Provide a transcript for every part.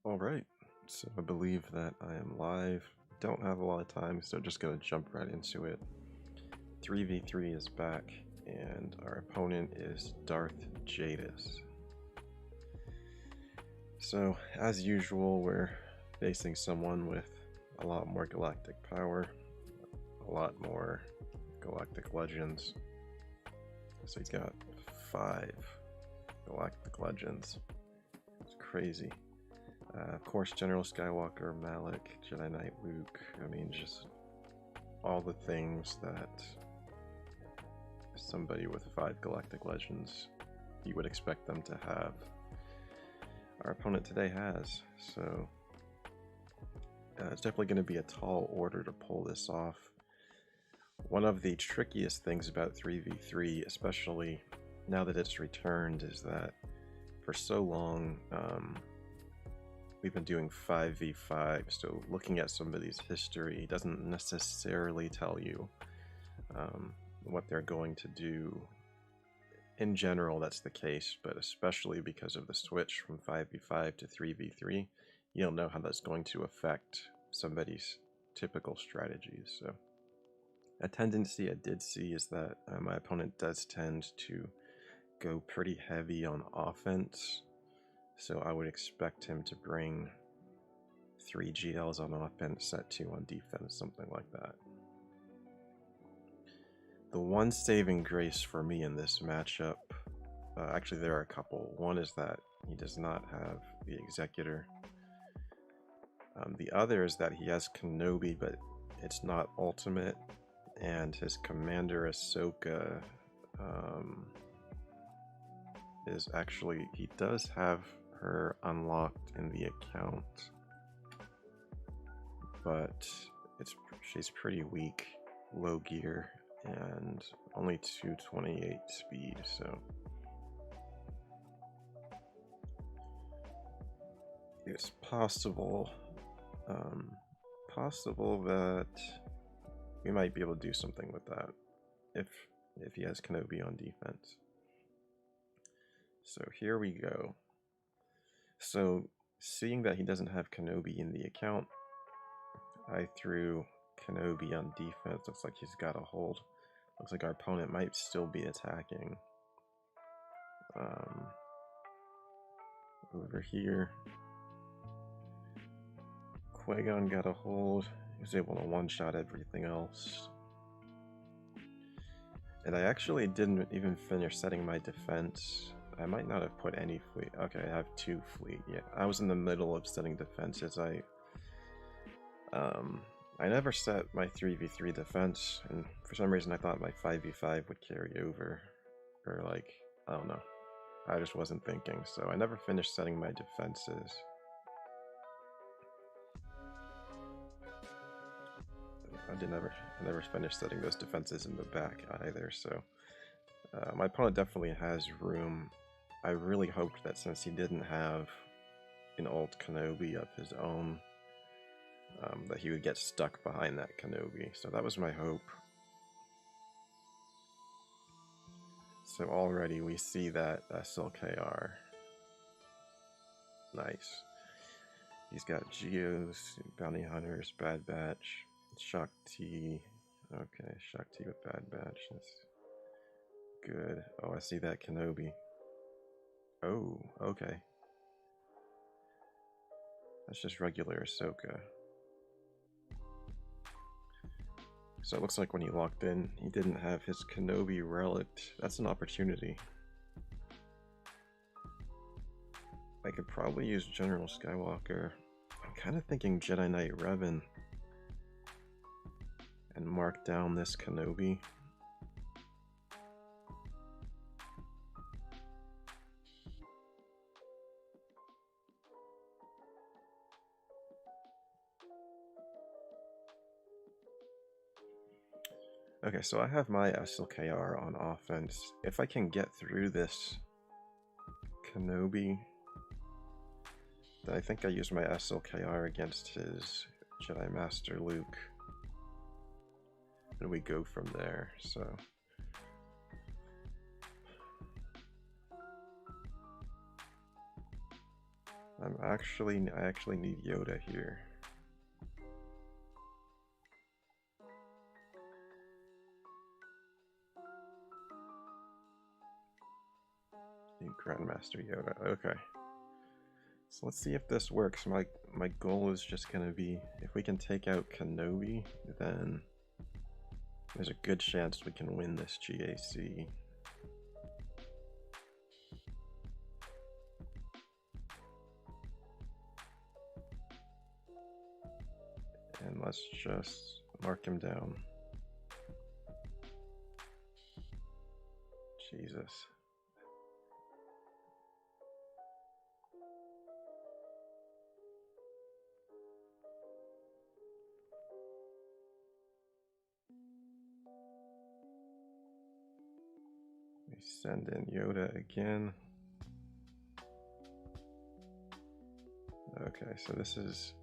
Alright, so I believe that I am live. Don't have a lot of time, so just gonna jump right into it. 3v3 is back, and our opponent is Darth Jadis. So, as usual, we're facing someone with a lot more galactic power, a lot more galactic legends. So he's got 5 galactic legends. It's crazy. Of course, General Skywalker, Malik, Jedi Knight Luke. I mean, just all the things that somebody with 5 galactic legends you would expect them to have. Our opponent today has, so it's definitely going to be a tall order to pull this off. One of the trickiest things about 3v3, especially now that it's returned, is that for so long we've been doing 5v5, so looking at somebody's history doesn't necessarily tell you what they're going to do. In general, that's the case, but especially because of the switch from 5v5 to 3v3, you don't know how that's going to affect somebody's typical strategies. So a tendency I did see is that my opponent does tend to go pretty heavy on offense, so I would expect him to bring 3 GLs on offense, set 2 on defense, something like that. The one saving grace for me in this matchup, actually there are a couple. One is that he does not have the Executor. The other is that he has Kenobi, but it's not ultimate, and his commander Ahsoka is actually, he does have her unlocked in the account, but she's pretty weak, low gear, and only 228 speed, so it's possible that we might be able to do something with that if he has Kenobi on defense. So here we go. So seeing that he doesn't have Kenobi in the account, I threw Kenobi on defense. Looks like he's got a hold. Looks like our opponent might still be attacking. Over here, Qui-Gon got a hold. He was able to one-shot everything else. And I actually didn't even finish setting my defense. I might not have put any fleet. Okay, I have 2 fleet. Yeah, I was in the middle of setting defenses. I never set my 3v3 defense, and for some reason I thought my 5v5 would carry over. Or like, I don't know. I just wasn't thinking, so I never finished setting my defenses. I never finished setting those defenses in the back either, so my opponent definitely has room. I really hoped that since he didn't have an ult Kenobi of his own, that he would get stuck behind that Kenobi, so that was my hope. So already we see that SLKR. Nice. He's got Geos, Bounty Hunters, Bad Batch, Shock T. Okay, Shock T with Bad Batch. That's good. Oh, I see that Kenobi. Oh, okay. That's just regular Ahsoka. So it looks like when he locked in, he didn't have his Kenobi relic. That's an opportunity. I could probably use General Skywalker. I'm kind of thinking Jedi Knight Revan and mark down this Kenobi. Okay, so I have my SLKR on offense. If I can get through this Kenobi, then I think I use my SLKR against his Jedi Master Luke, and we go from there. So I actually need Yoda here. Need Grandmaster Yoda. Okay. So let's see if this works. My goal is just gonna be, if we can take out Kenobi, then there's a good chance we can win this GAC. And let's just mark him down. Jesus. We send in Yoda again. Okay, so this is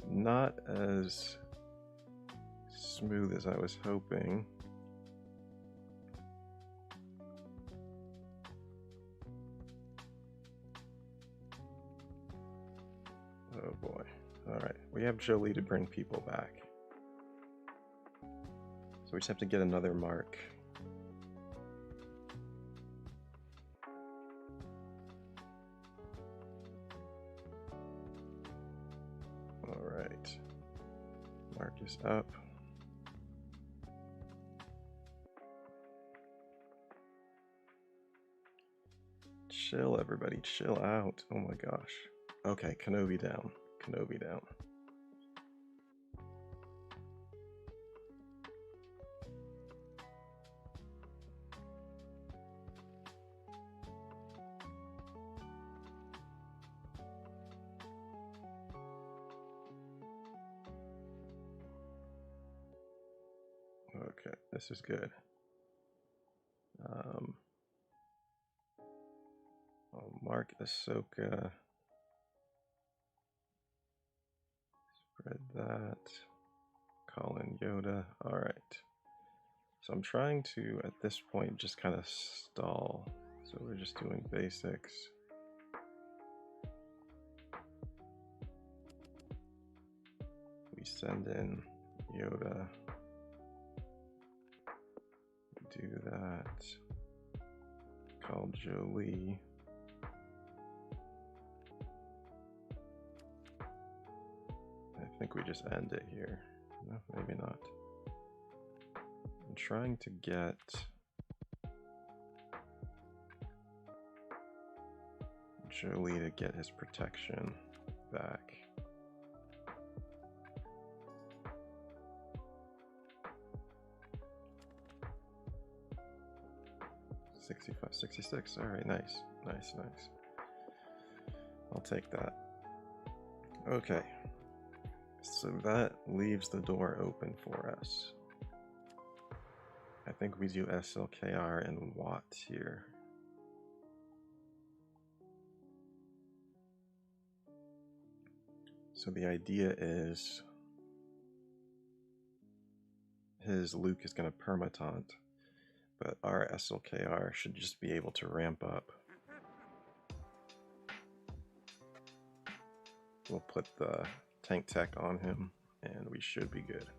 not as smooth as I was hoping. Oh boy. Alright, we have Jolie to bring people back. So we just have to get another mark. Alright. Mark is up. Chill, everybody, chill out. Oh my gosh. Okay, Kenobi down. Kenobi down. Okay, this is good. I'll mark Ahsoka. Spread that. Call in Yoda. Alright. So I'm trying to, at this point, just kind of stall. So we're just doing basics. We send in Yoda. Do that. Call Jolie. I think we just end it here. No, maybe not. I'm trying to get Jolie to get his protection back. $65, $66. All right, nice, nice, nice. I'll take that. Okay, so that leaves the door open for us. I think we do SLKR and Watt here. So the idea is his Luke is going to permataunt, but our SLKR should just be able to ramp up. We'll put the tank tech on him and we should be good.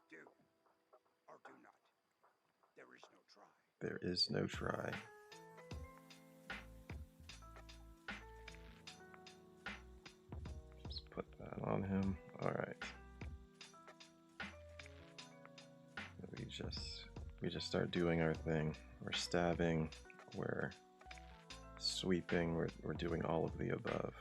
Do or do not. There is no try. There is no try. Just put that on him. All right. We just start doing our thing. We're stabbing, we're sweeping, we're doing all of the above.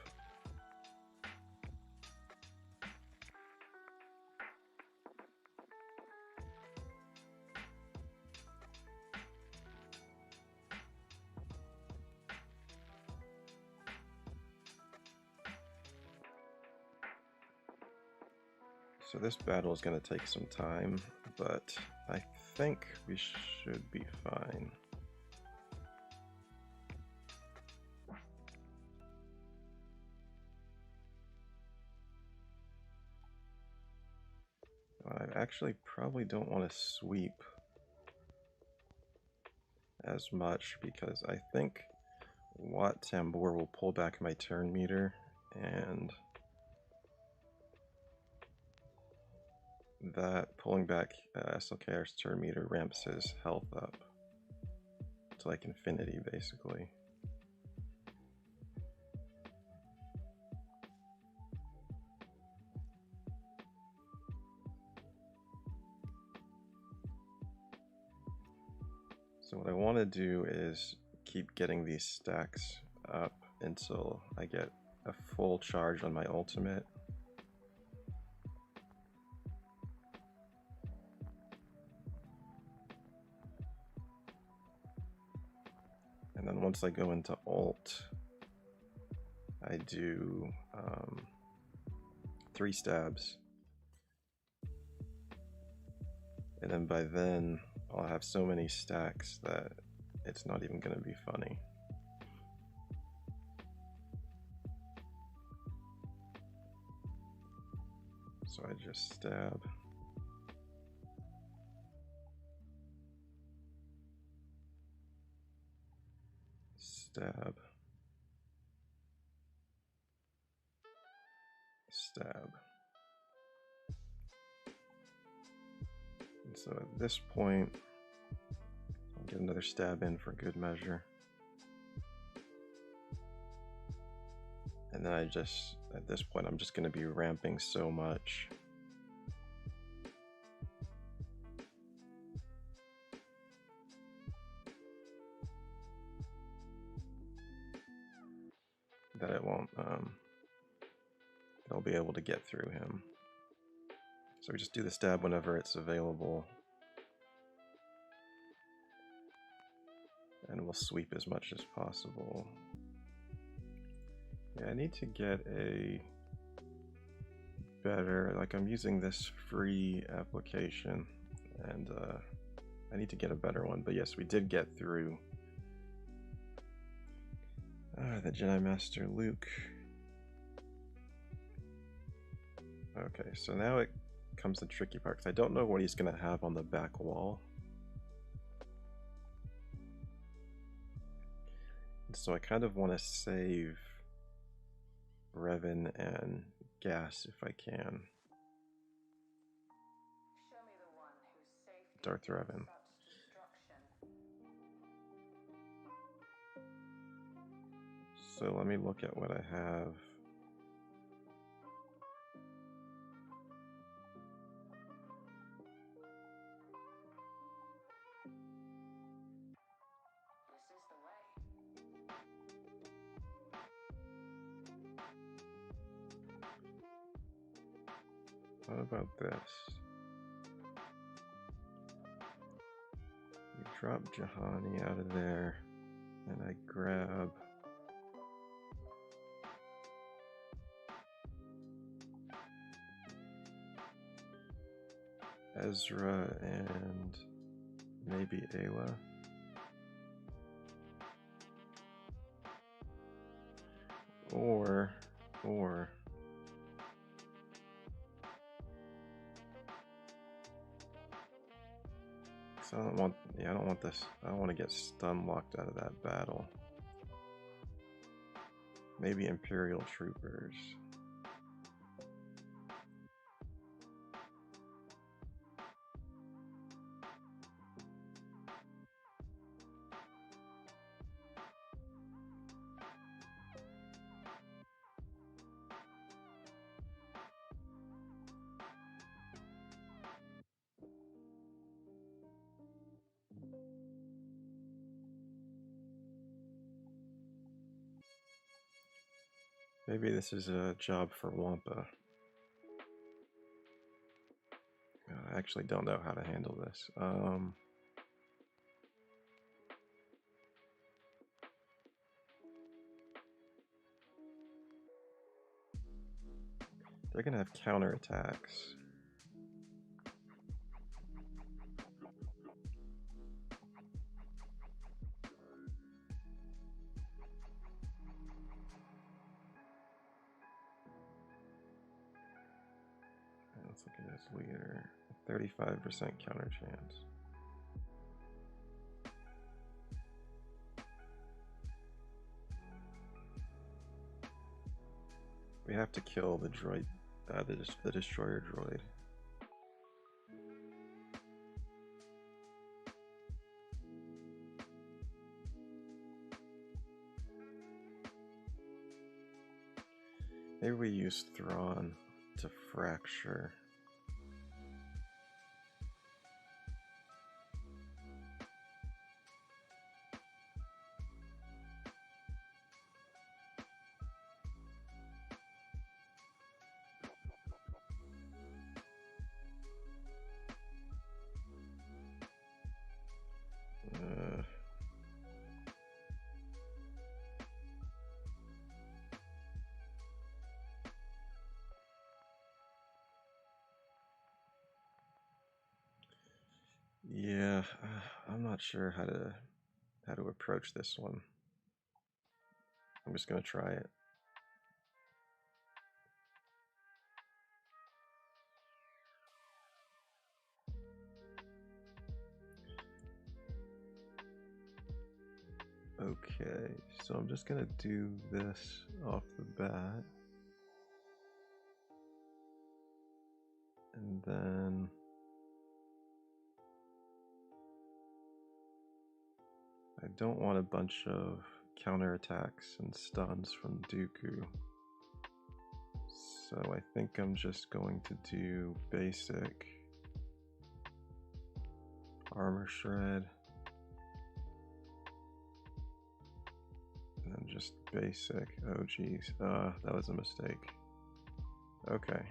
So this battle is going to take some time, but I think we should be fine. actually probably don't want to sweep as much because I think Watt Tambour will pull back my turn meter, and that pulling back SLKR's turn meter ramps his health up to like infinity basically. So what I want to do is keep getting these stacks up until I get a full charge on my ultimate. And then once I go into ult, I do 3 stabs. And then by then, I'll have so many stacks that it's not even going to be funny. So I just stab. Stab. Stab. And so at this point, I'll get another stab in for good measure. And then at this point, I'm just going to be ramping so much. That it won't, I'll be able to get through him. So we just do the stab whenever it's available. And we'll sweep as much as possible. Yeah, I need to get a better, like I'm using this free application, and I need to get a better one. But yes, we did get through the Jedi Master Luke. Okay, so now it comes the tricky part, because I don't know what he's going to have on the back wall. And so I kind of want to save Revan and Gas if I can. Darth Revan. So let me look at what I have. What about this? We drop Jahani out of there, and I grab Ezra and maybe Ayla. Or I don't want this. I don't want to get stun locked out of that battle. Maybe Imperial Troopers. Maybe this is a job for Wampa. I actually don't know how to handle this. They're gonna have counterattacks. Let's look at his leader. 35% counter chance. We have to kill the droid, the destroyer droid. Maybe we use Thrawn to fracture. Yeah, I'm not sure how to approach this one. I'm just gonna try it. Okay, so I'm just gonna do this off the bat. And then I don't want a bunch of counterattacks and stuns from Dooku. So I think I'm just going to do basic armor shred. And then just basic. Oh geez, that was a mistake. Okay.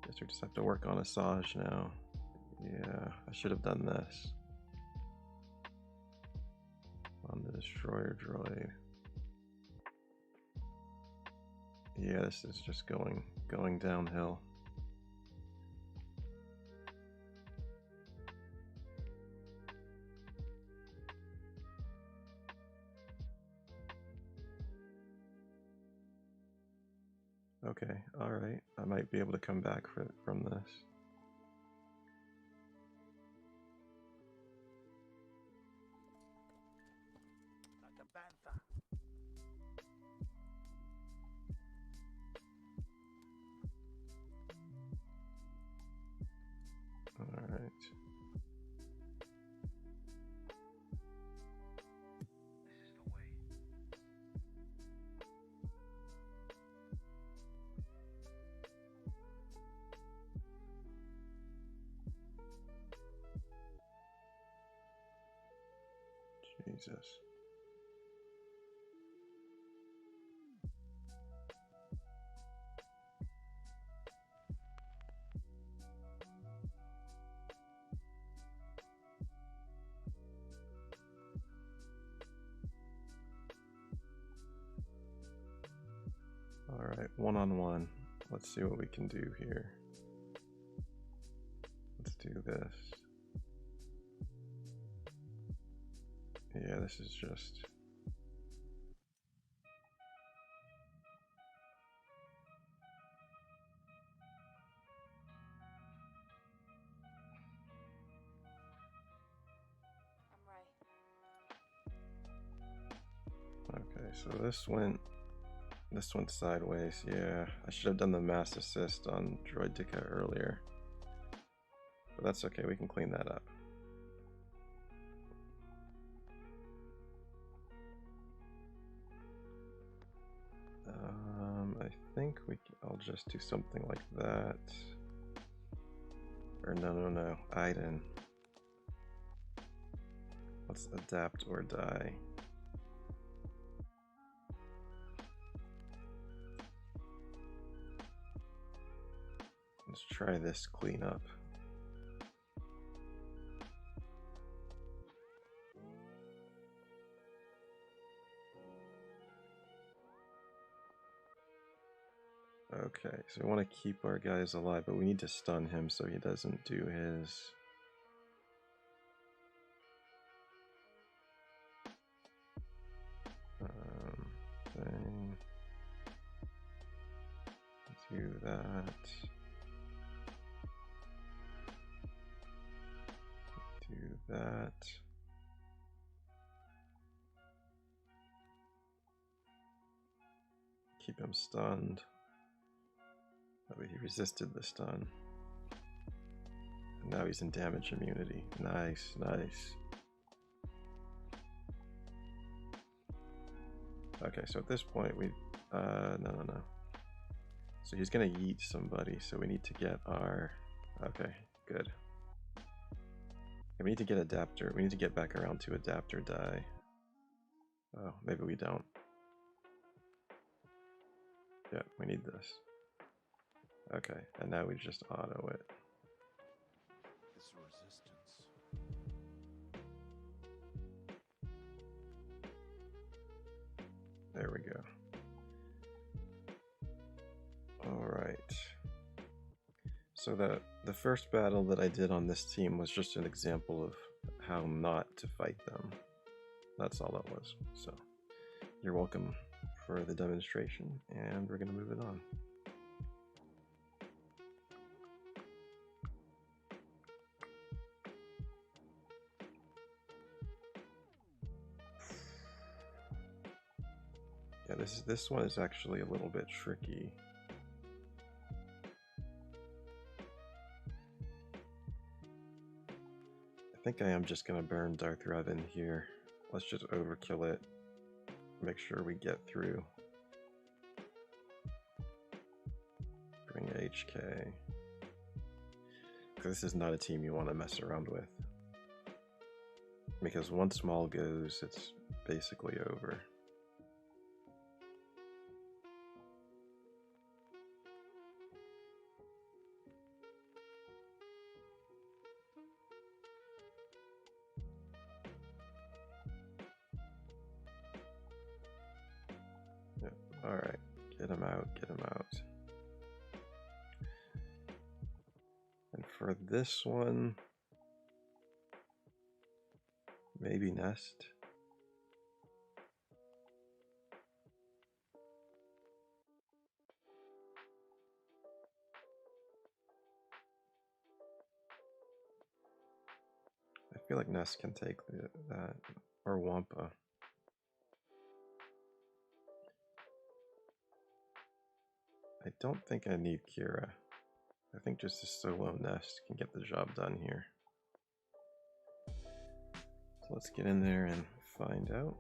Guess we just have to work on Asajj now. Yeah, I should have done this. On the destroyer droid. Yeah, this is just going downhill. Okay, alright. I might be able to come back from this. Alright. Jesus. Alright, one-on-one. Let's see what we can do here. Let's do this. Yeah, this is just... Okay, so this went sideways. Yeah, I should have done the mass assist on Droideka earlier. But that's okay, we can clean that up. I think I'll just do something like that. Or no, Iden. Let's adapt or die. Let's try this cleanup. Okay, so we want to keep our guys alive, but we need to stun him so he doesn't do his... thing. that. Do that. Keep him stunned. Oh, he resisted the stun. And now he's in damage immunity. Nice, nice. Okay, so at this point we... no. So he's gonna yeet somebody, so we need to get our... Okay, good. And we need to get adapter. We need to get back around to adapter die. Oh, maybe we don't. Yeah, we need this. Okay, and now we just auto it. This resistance. There we go. Alright. So the first battle that I did on this team was just an example of how not to fight them. That's all that was. So you're welcome for the demonstration, and we're going to move it on. Yeah, this one is actually a little bit tricky. I think I am just going to burn Darth Revan here. Let's just overkill it. Make sure we get through. Bring HK. This is not a team you want to mess around with. Because once Maul goes, it's basically over. Alright, get him out, get him out. And for this one, maybe Nest. I feel like Nest can take that, or Wampa. I don't think I need Kira. I think just a solo Nest can get the job done here. So let's get in there and find out.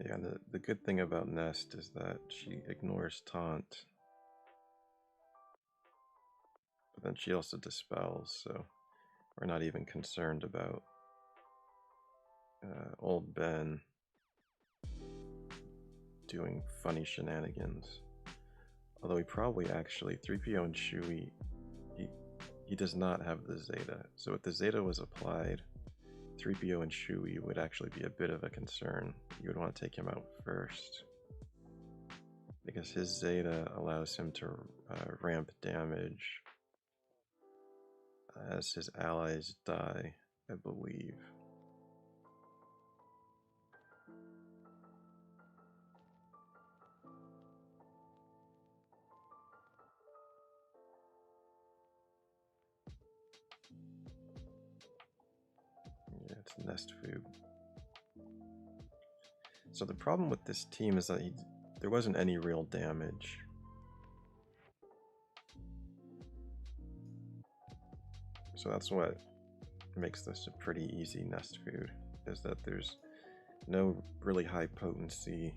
Yeah, the good thing about Nest is that she ignores taunt. But then she also dispels, so we're not even concerned about old Ben doing funny shenanigans. Although he probably actually, 3PO and Chewie, he does not have the Zeta. So if the Zeta was applied, 3PO and Chewie would actually be a bit of a concern. You would want to take him out first. Because his Zeta allows him to ramp damage as his allies die, I believe. Yeah, it's Nest food. So the problem with this team is that there wasn't any real damage. So that's what makes this a pretty easy Nest food, is that there's no really high potency,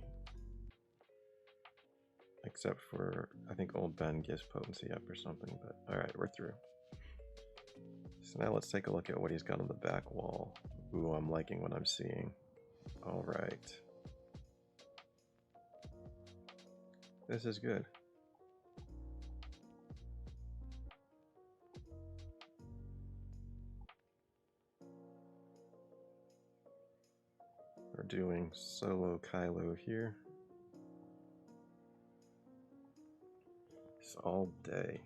except for, I think old Ben gives potency up or something, but alright, we're through. So now let's take a look at what he's got on the back wall. Ooh, I'm liking what I'm seeing. Alright. This is good. We're doing solo Kylo here. all day.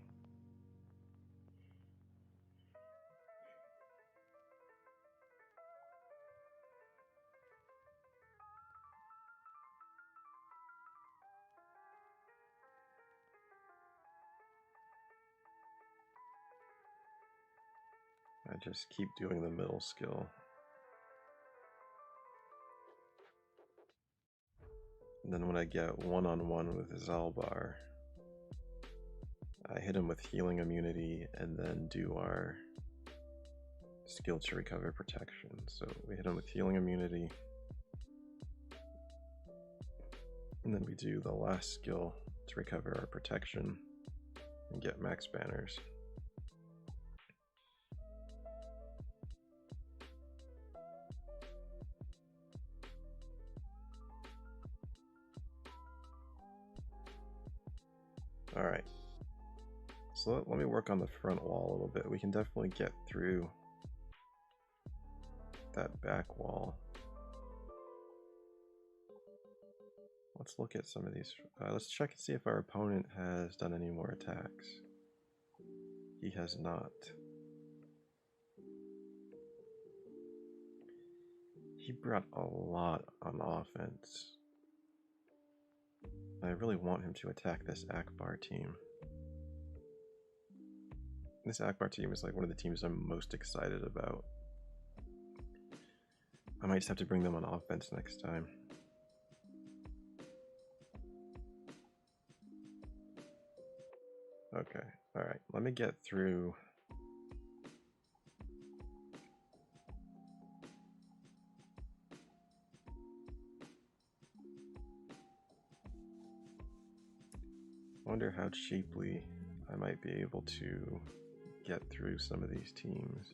I just keep doing the middle skill. And then when I get one-on-one with Zalbar, I hit him with healing immunity and then do our skill to recover protection. So we hit him with healing immunity, and then we do the last skill to recover our protection and get max banners. Alright, so let me work on the front wall a little bit. We can definitely get through that back wall. Let's look at some of these. Let's check and see if our opponent has done any more attacks. He has not. He brought a lot on offense. I really want him to attack this Akbar team. This Akbar team is like one of the teams I'm most excited about. I might just have to bring them on offense next time. Okay, alright, let me get through. I wonder how cheaply I might be able to get through some of these teams.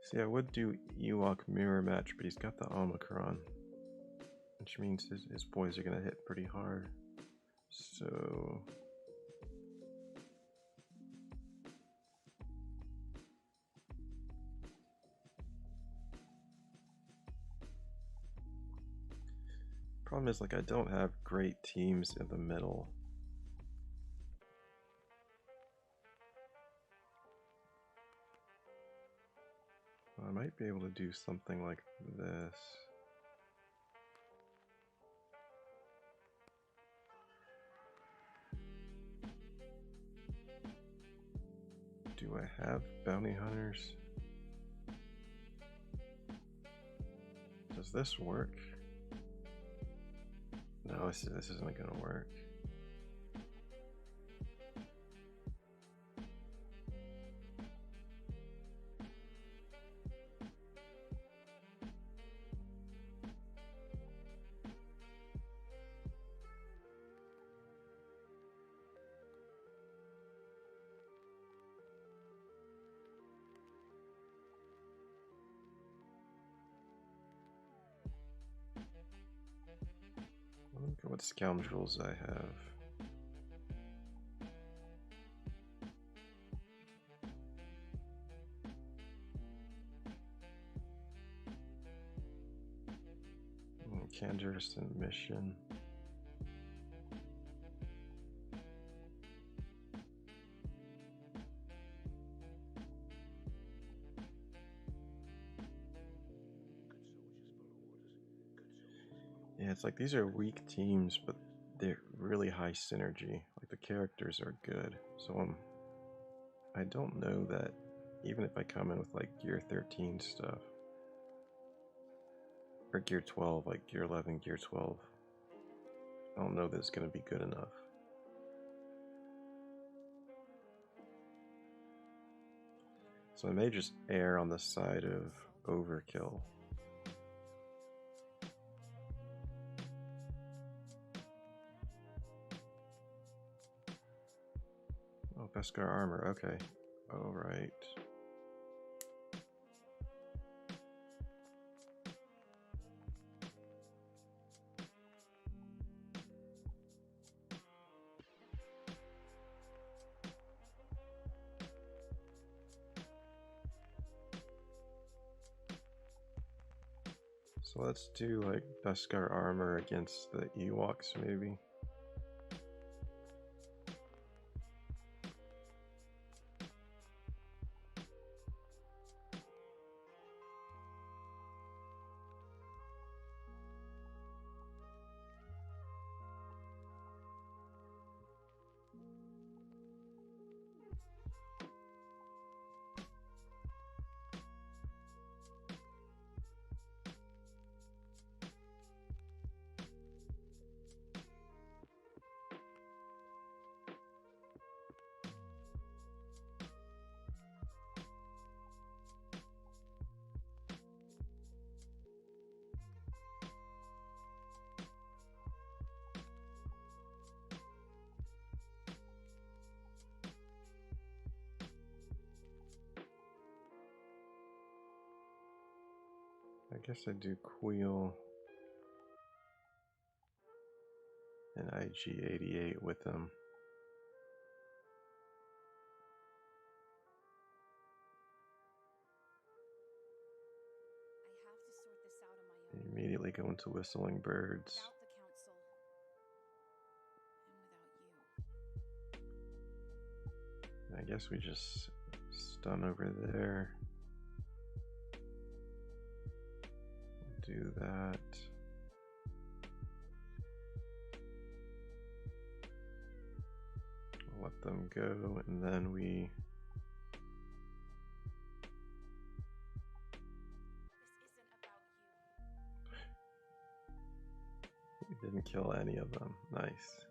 See, I would do Ewok mirror match, but he's got the Omicron, which means his boys are going to hit pretty hard. So problem is, like, I don't have great teams in the middle. I might be able to do something like this. Do I have bounty hunters? Does this work? No, this isn't gonna work. Look at what scoundrels I have. Canderous and mission. Yeah, it's like these are weak teams, but they're really high synergy. Like, the characters are good. So I don't know that even if I come in with like gear 13 stuff, or gear 12, like gear 11, gear 12, I don't know that it's going to be good enough. So I may just err on the side of overkill. Oh, Beskar armor, okay. Alright. So let's do like Beskar armor against the Ewoks, maybe. I guess I do Queel and IG-88 with them. I have to sort this out on my own. Immediately go into Whistling Birds. Without the council. And without you. I guess we just stun over there. Do that. Let them go, and then we didn't kill any of them. Nice.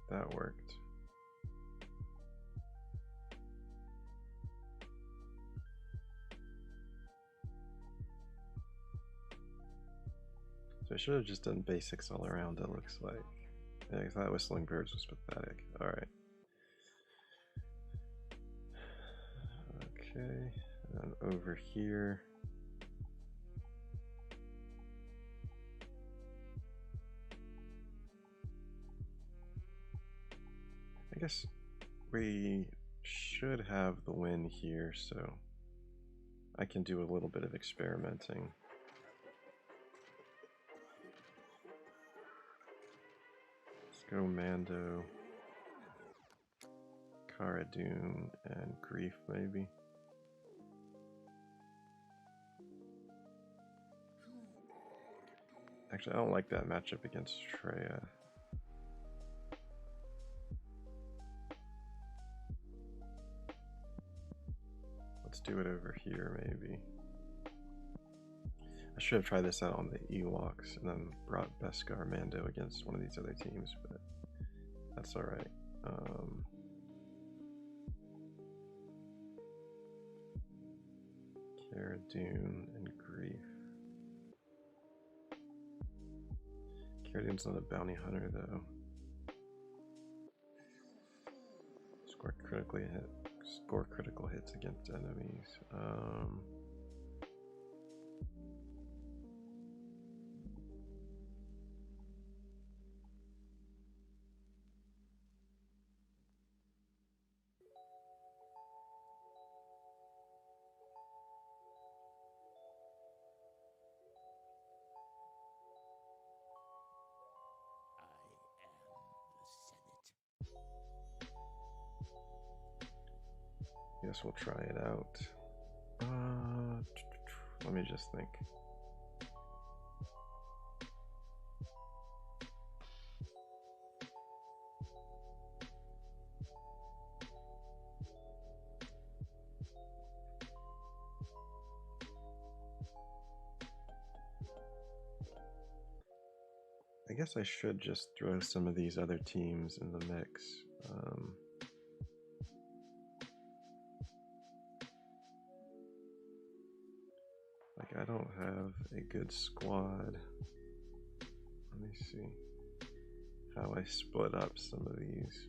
That worked. So I should have just done basics all around, it looks like. Yeah, I thought Whistling Birds was pathetic. Alright. Okay, and over here. I guess we should have the win here, so I can do a little bit of experimenting. Let's go Mando, Cara Dune, and Grief maybe. Actually, I don't like that matchup against Traya. Let's do it over here, maybe. I should have tried this out on the Ewoks and then brought Beskar Mando against one of these other teams, but that's alright. Cara Dune and Grief. Cara Dune's not a bounty hunter, though. Score critical hits against enemies. Guess we'll try it out. Let me just think. I guess I should just throw some of these other teams in the mix. Like, I don't have a good squad. Let me see how I split up some of these.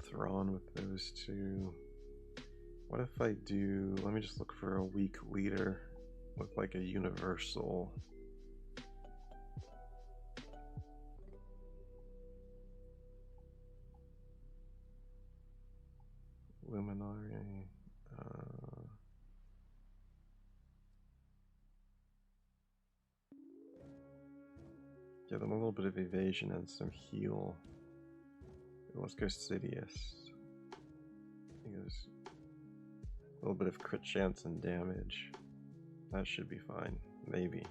Thrawn with those two. What if I do, let me just look for a weak leader with like a universal. Dominare. Give them a little bit of evasion and some heal. Let's go Sidious. Because a little bit of crit chance and damage. That should be fine. Maybe.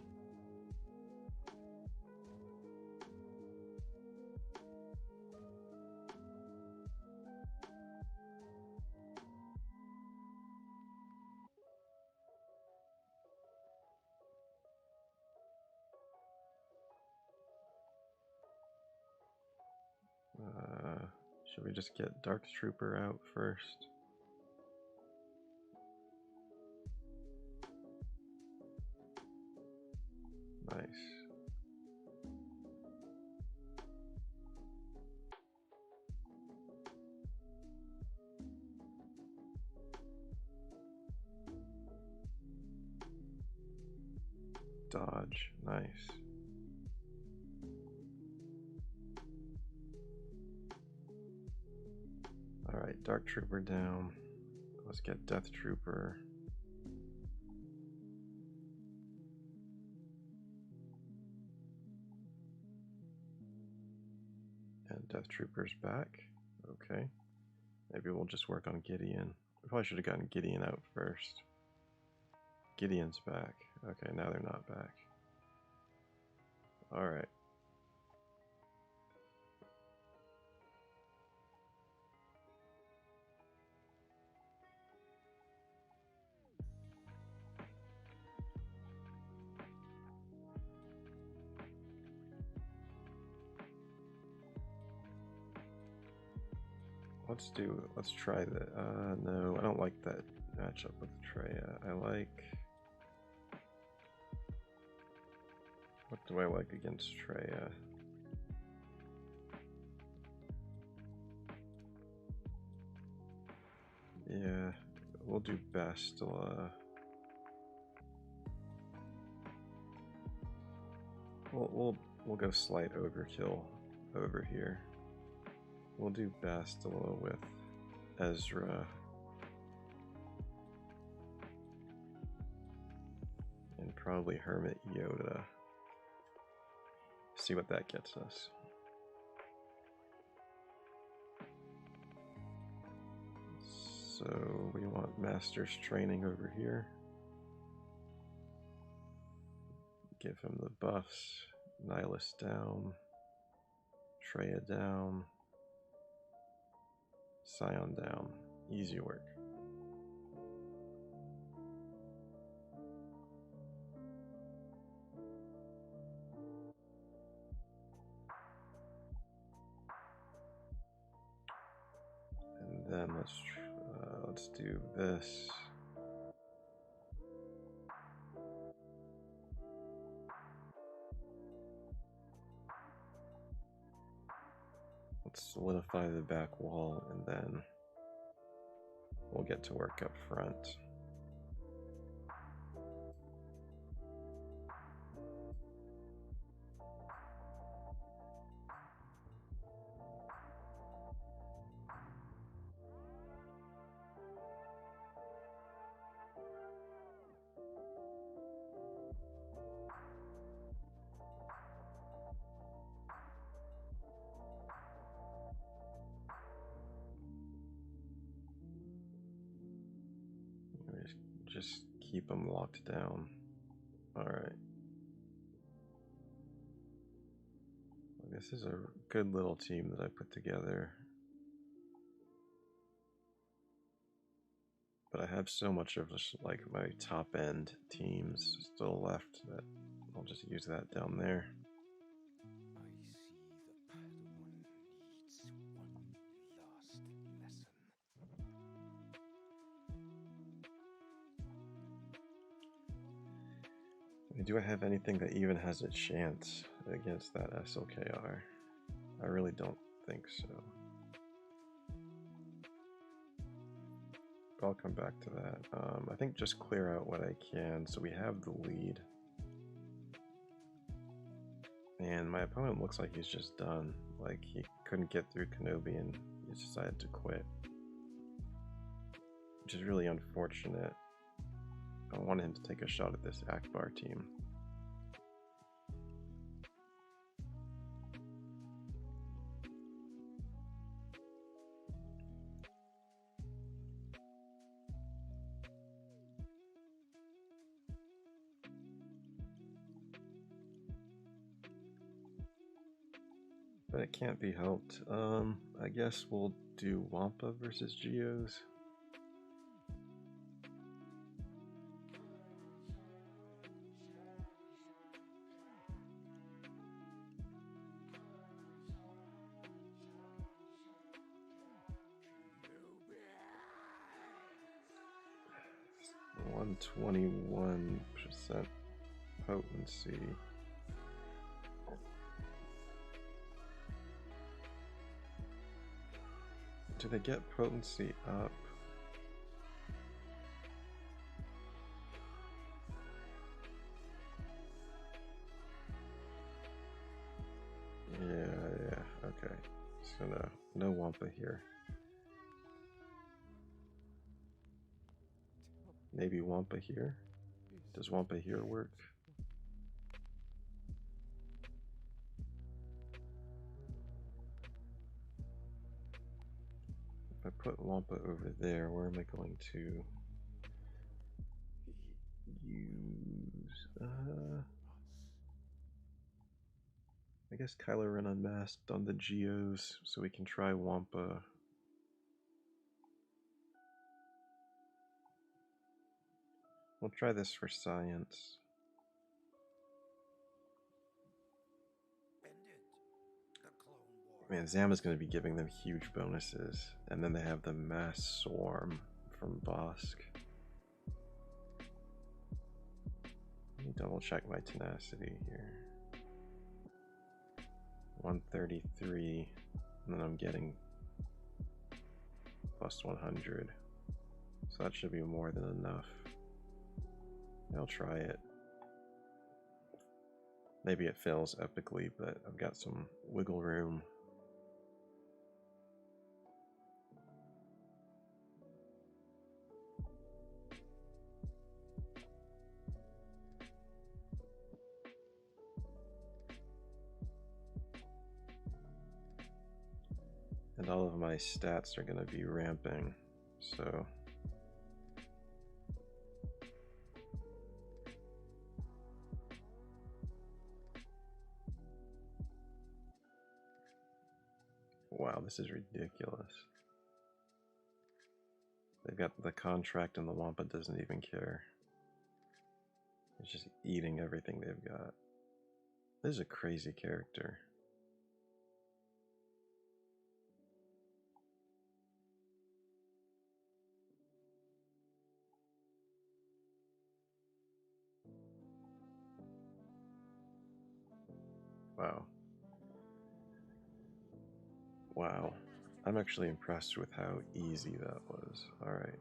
Should we just get Dark Trooper out first? Nice. Dodge. Nice. Alright, Dark Trooper down. Let's get Death Trooper. And Death Trooper's back. Okay. Maybe we'll just work on Gideon. We probably should have gotten Gideon out first. Gideon's back. Okay, now they're not back. Alright. Let's try that. No, I don't like that matchup with Treya. I like... What do I like against Treya? Yeah, we'll do Bastila. We'll go slight overkill over here. We'll do Bastila with Ezra. And probably Hermit Yoda. See what that gets us. So we want Master's Training over here. Give him the buffs. Nihilus down. Treya down. Scion down. Easy work. And then let's do this. Let's solidify the back wall, and then we'll get to work up front. Just keep them locked down. Alright. Well, this is a good little team that I put together. But I have so much of just like my top end teams still left that I'll just use that down there. I see the Padawan needs one last lesson. Do I have anything that even has a chance against that SLKR? I really don't think so. But I'll come back to that. I think just clear out what I can so we have the lead. And my opponent looks like he's just done. Like he couldn't get through Kenobi and he decided to quit. which is really unfortunate. I wanted him to take a shot at this Akbar team. But it can't be helped. I guess we'll do Wampa versus Geos. One 21% potency. Do they get potency up? Yeah, okay. So no Wampa here. Maybe Wampa here? Does Wampa here work? If I put Wampa over there, where am I going to use? I guess Kylo Ren unmasked on the Geos, so we can try Wampa. We'll try this for science. Man, Zama's going to be giving them huge bonuses, and then they have the mass swarm from Bosk. Let me double check my tenacity here. 133, and then I'm getting plus 100, so that should be more than enough. I'll try it. Maybe it fails epically, but I've got some wiggle room. And all of my stats are going to be ramping, so wow, this is ridiculous. They've got the contract and the Wampa doesn't even care. It's just eating everything they've got. This is a crazy character. Wow. Wow. I'm actually impressed with how easy that was. Alright.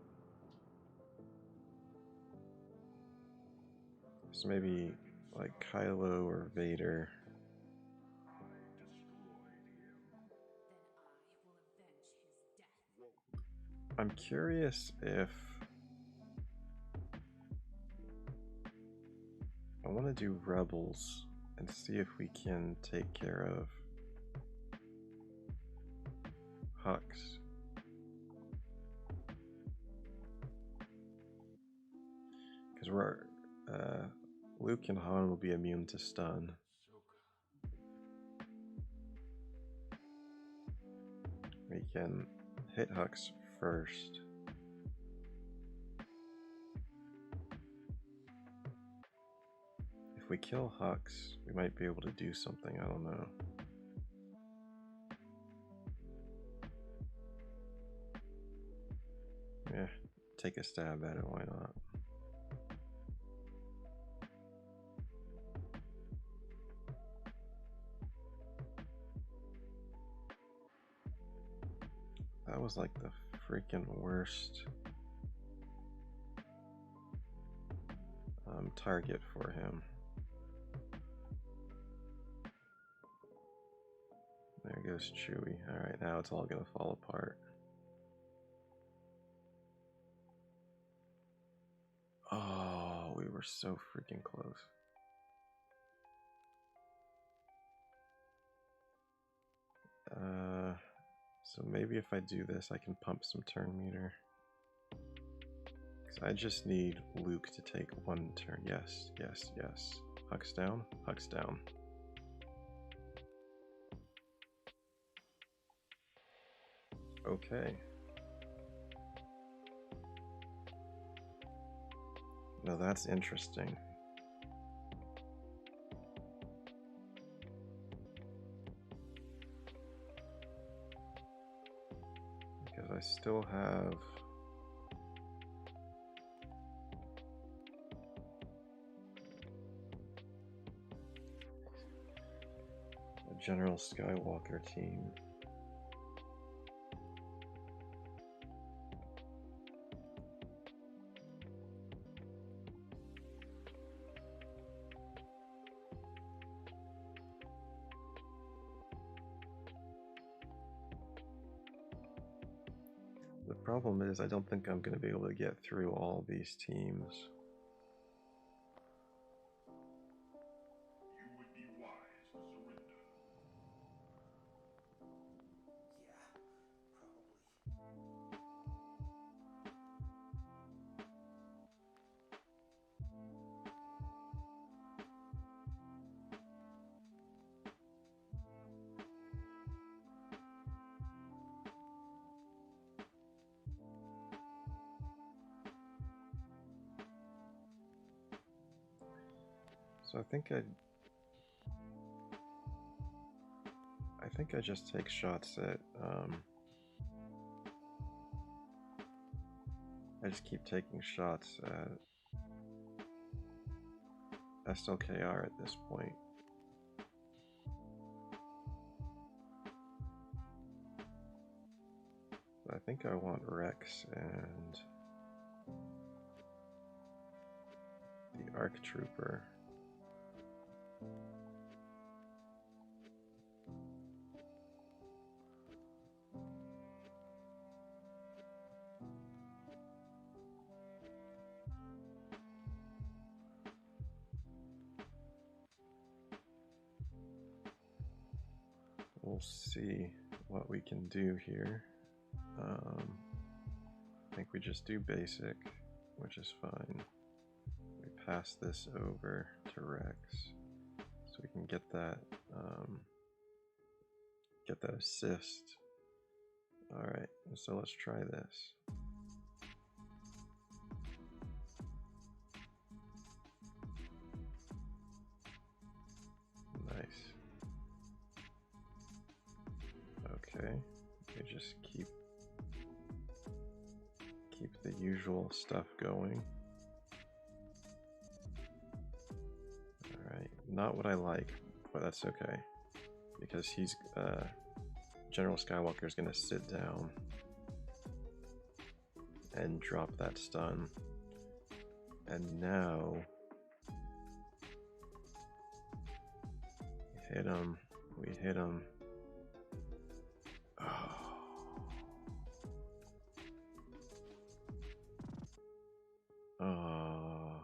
So maybe like Kylo or Vader. I'm curious if I want to do Rebels and see if we can take care of Hux. Because we're Luke and Han will be immune to stun. We can hit Hux first. If we kill Hux, we might be able to do something, I don't know. Yeah, take a stab at it, why not? That was like the freaking worst target for him. There goes Chewie. Alright, now it's all gonna fall apart. so freaking close. So maybe if I do this, I can pump some turn meter. Because I just need Luke to take one turn. Yes, yes, yes. Hux down, Hux down. Okay. Now that's interesting. Because I still have a General Skywalker team. The problem is I don't think I'm going to be able to get through all these teams. You would be wise to surrender. Yeah, probably. So I think I just take shots at I just keep taking shots at SLKR at this point. I think I want Rex and the ARC Trooper. We'll see what we can do here. I think we just do basic, which is fine. We pass this over to Rex, so we can get that assist. All right, so let's try this. Nice. Okay, we just keep the usual stuff going. Alright, not what I like, but that's okay. Because he's, General Skywalker is going to sit down and drop that stun. And now, we hit him. Oh,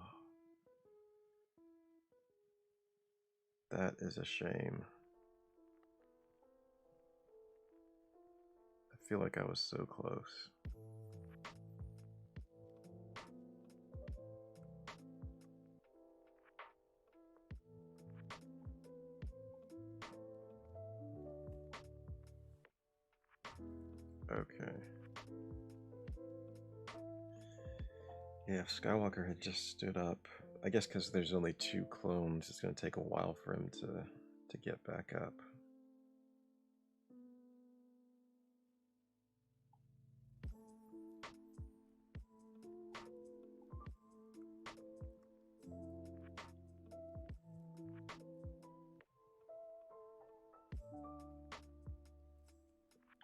that is a shame. I feel like I was so close. Okay. Yeah, if Skywalker had just stood up, I guess because there's only 2 clones, it's going to take a while for him to get back up.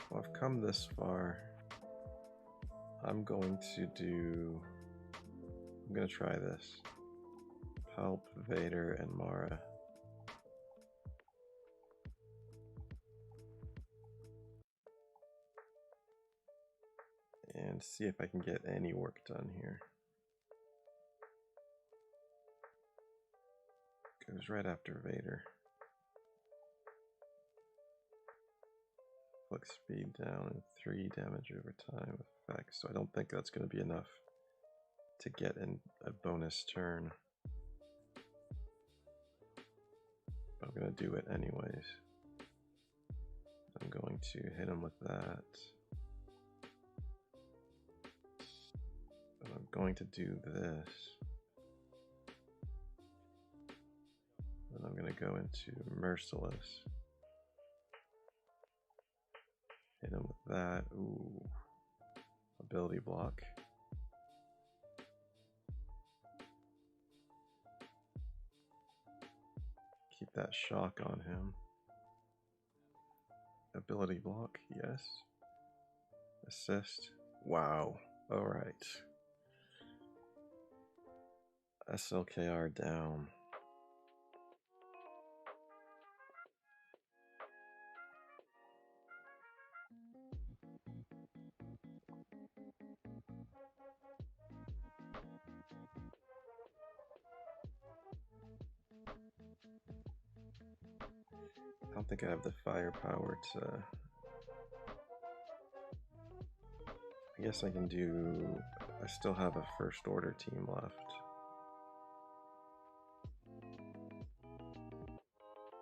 Well, I've come this far. I'm going to try this. Help Vader and Mara. And see if I can get any work done here. was right after Vader. Flick speed down and 3 damage over time effect, so I don't think that's going to be enough to get in a bonus turn. But I'm going to do it anyways. I'm going to hit him with that. And I'm going to do this. And I'm going to go into Merciless. Hit him with that. Ooh. Ability block. Keep that shock on him. Ability block, yes. Assist. Wow. Alright. SLKR down. I don't think I have the firepower to... I guess I can do... I still have a first order team left.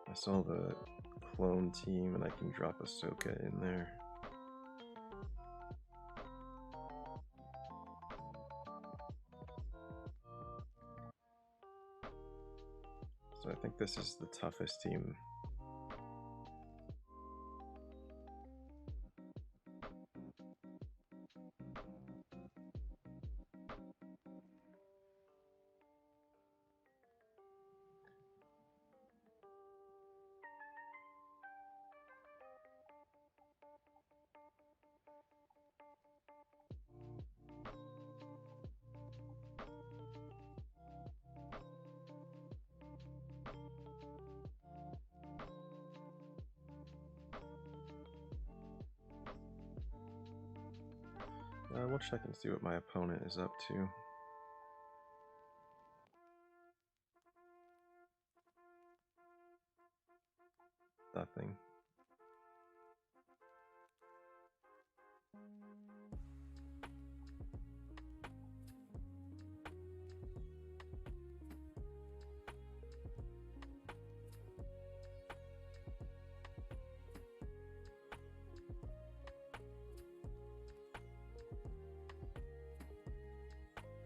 I still have a clone team and I can drop Ahsoka in there. So I think this is the toughest team. We'll check and see what my opponent is up to. Nothing.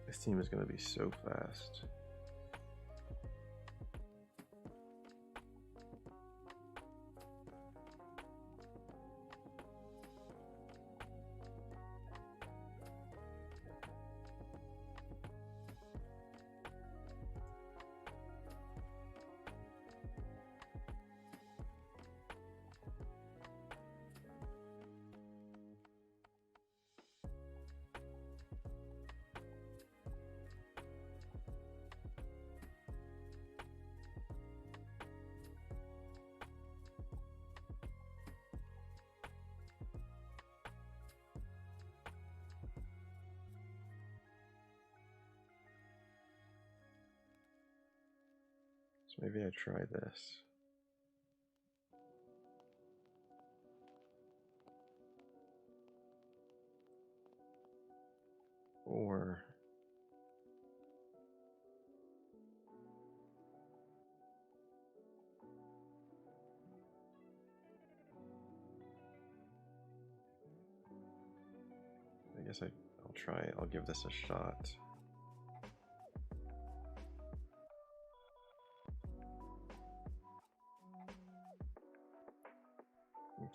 This team is going to be so fast. So maybe I try this. Or I guess I'll try, I'll give this a shot.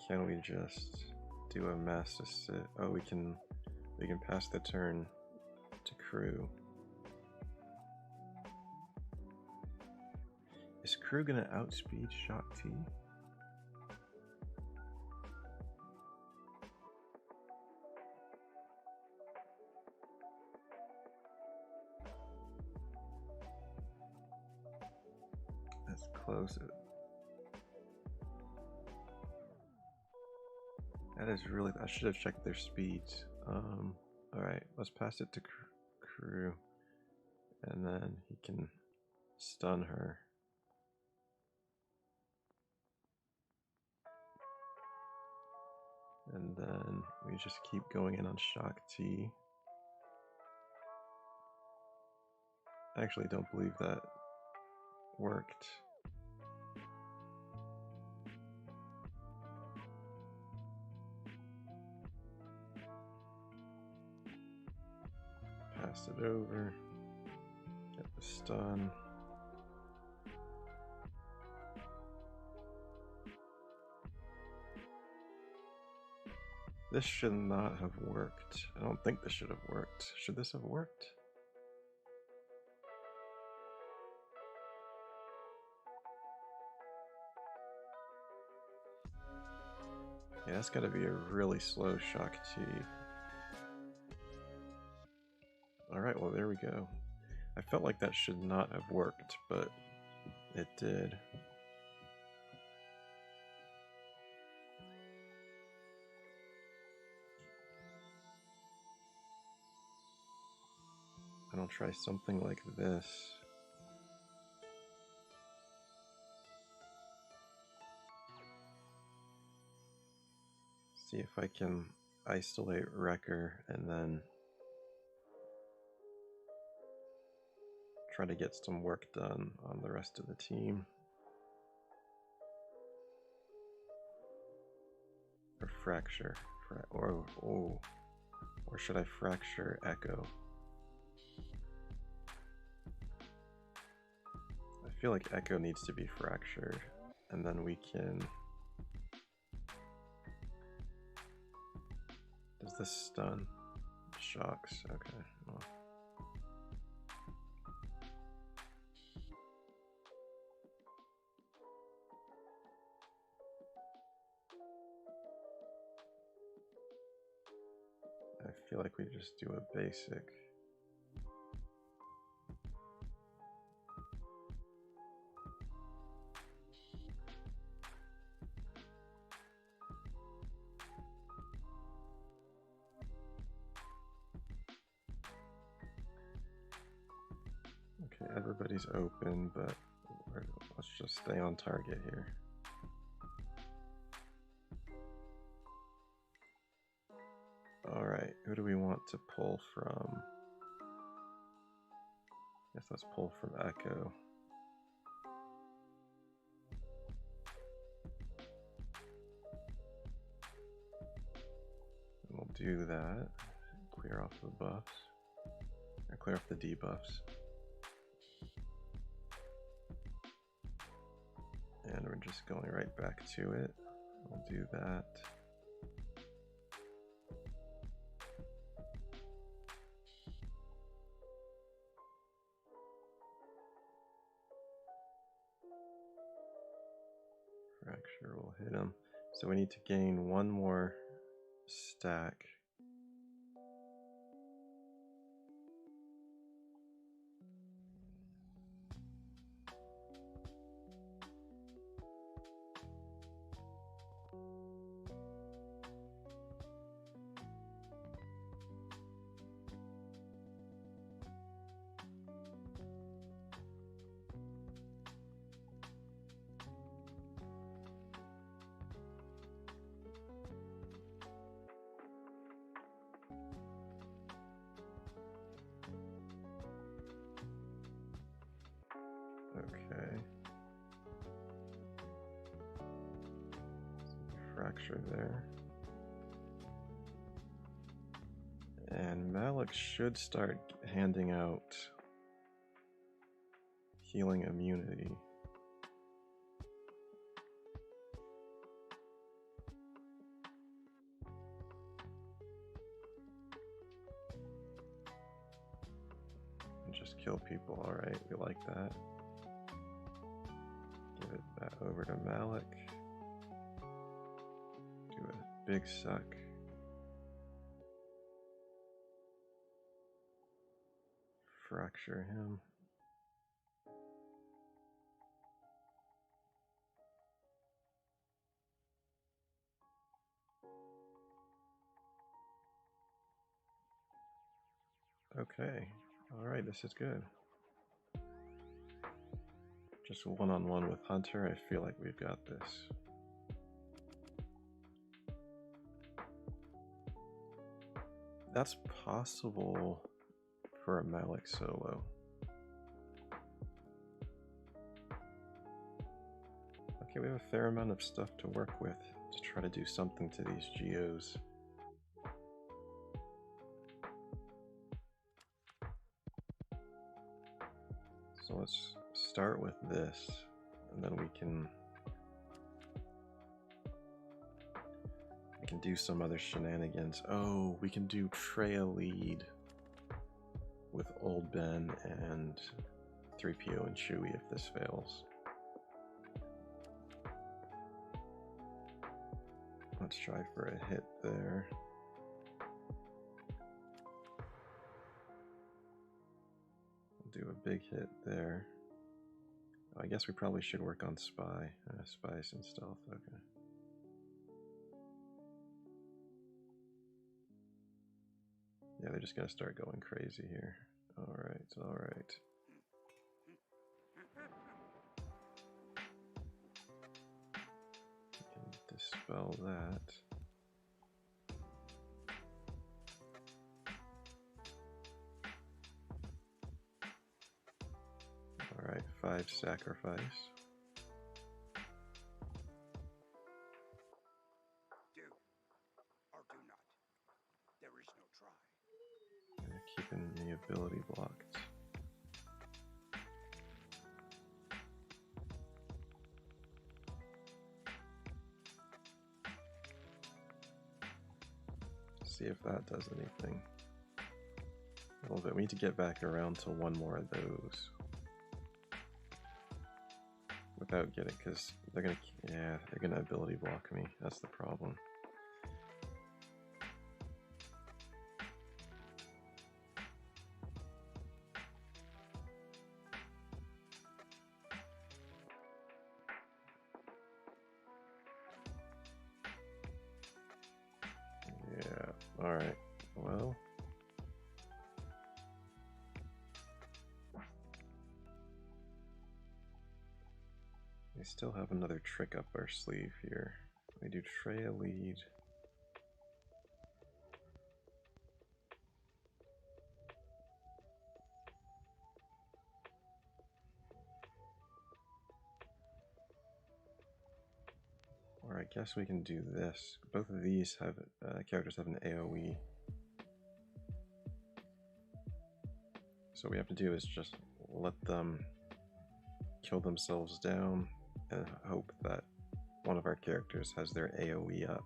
Can we just do a mass assist? Oh, we can pass the turn to crew. Is crew gonna outspeed Shock T? Let's close it. That is really, I should have checked their speeds. Alright, let's pass it to crew. And then he can stun her. And then we just keep going in on shock T. I actually don't believe that worked. Pass it over. Get the stun. This should not have worked. I don't think this should have worked. Should this have worked? Yeah, that's gotta be a really slow shock T. Alright, well there we go. I felt like that should not have worked, but it did. And I'll try something like this. See if I can isolate Wrecker and then try to get some work done on the rest of the team. Or fracture. Or should I fracture Echo? I feel like Echo needs to be fractured, and then we can... Does this stun? Shocks, okay. Well. I feel like we just do a basic. Okay, everybody's open, but let's just stay on target here. Alright, who do we want to pull from? Guess let's pull from Echo. And we'll do that. Clear off the buffs. Or clear off the debuffs. And we're just going right back to it. We'll do that. Fracture will hit him. So we need to gain one more stack. Okay. Fracture there. And Malik should start handing out healing immunity. And just kill people, alright, we like that. Give it back over to Malik. Do a big suck. Fracture him. Okay, alright, this is good. Just one-on-one with Hunter, I feel like we've got this. That's possible for a Malik solo. Okay, we have a fair amount of stuff to work with to try to do something to these geos. So let's start with this, and then we can do some other shenanigans. Oh, we can do Treya lead with Old Ben and 3PO and Chewie if this fails. Let's try for a hit there. Do a big hit there. I guess we probably should work on spy. Spies and stealth, okay. Yeah, they're just gonna start going crazy here. Alright, alright. We can dispel that. Alright, 5 sacrifice. Do or do not. There is no try. Keeping the ability blocked. See if that does anything. A little bit. We need to get back around to one more of those. Without getting, because they're gonna ability block me. That's the problem. Yeah, alright. Well. We still have another trick up our sleeve here. We do Treya lead. Or I guess we can do this. Both of these have characters have an AoE. So what we have to do is just let them kill themselves down and hope that one of our characters has their AoE up.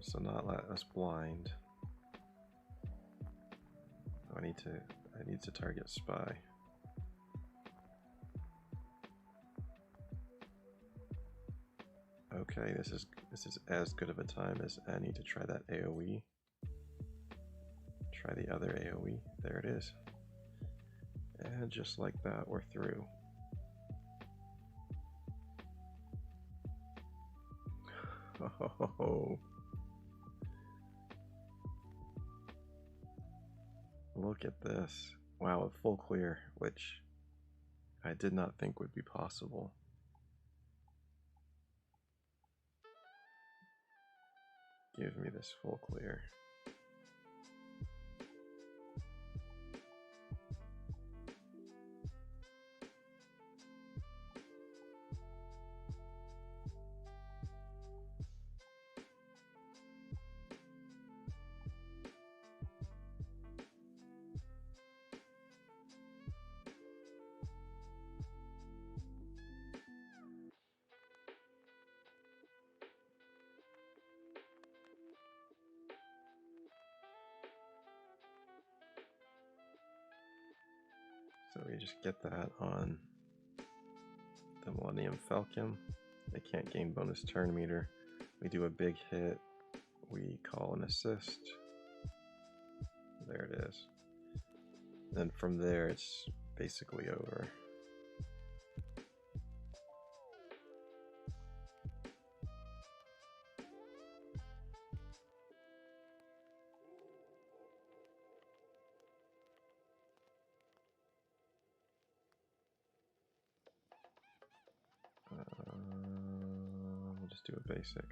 So not let us blind. I need to target spy. Okay, this is as good of a time as any to try that AoE. Try the other AoE. There it is. And just like that, we're through. Oh, look at this. Wow, a full clear, which I did not think would be possible. Give me this full clear. So we just get that on the Millennium Falcon. They can't gain bonus turn meter. We do a big hit. We call an assist. There it is. Then from there, it's basically over. do a basic.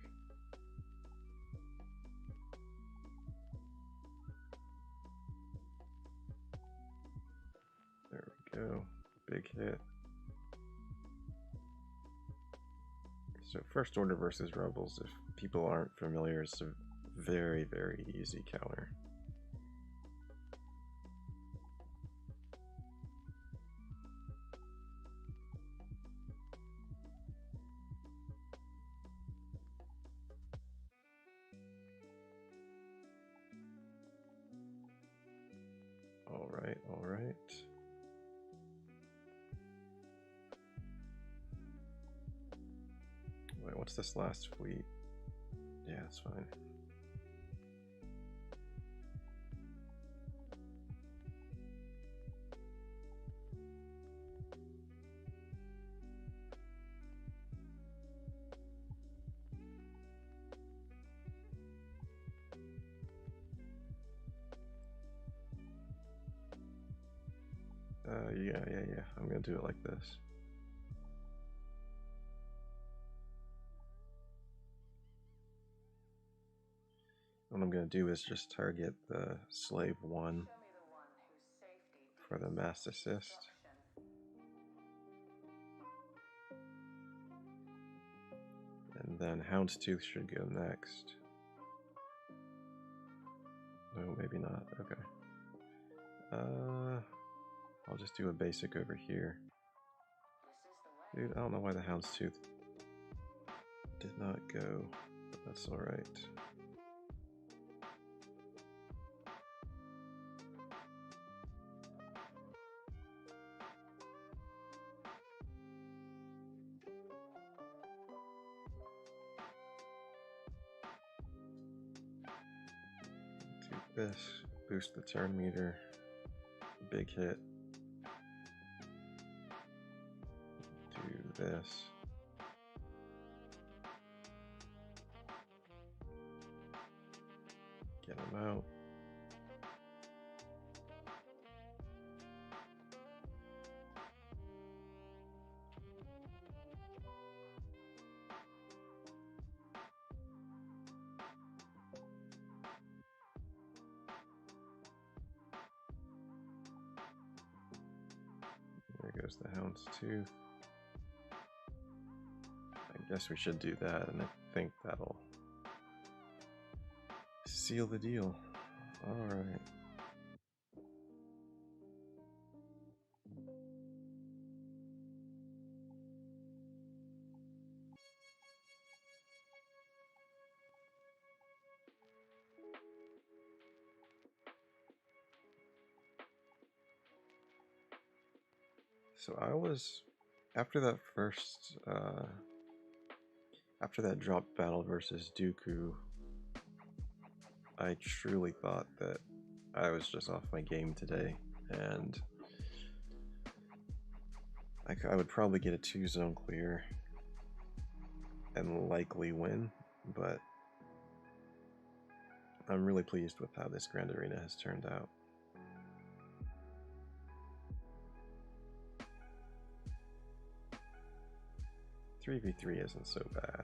There we go. Big hit. So First Order versus Rebels, if people aren't familiar, it's a very, very easy counter. All right, all right. Wait, what's this last fleet? Yeah, it's fine. Yeah. I'm gonna do it like this. What I'm gonna do is just target the Slave 1 for the mass assist. And then Houndstooth should go next. No, maybe not. Okay. I'll just do a basic over here. Dude, I don't know why the Houndstooth did not go, but that's alright. Do this, boost the turn meter, big hit. Do this. Get him out. There goes the Houndstooth. I guess we should do that, and I think that'll seal the deal. Alright. So I was, after that first, after that drop battle versus Dooku, I truly thought that I was just off my game today, and I would probably get a 2-zone clear and likely win, but I'm really pleased with how this Grand Arena has turned out. Three v 3 isn't so bad.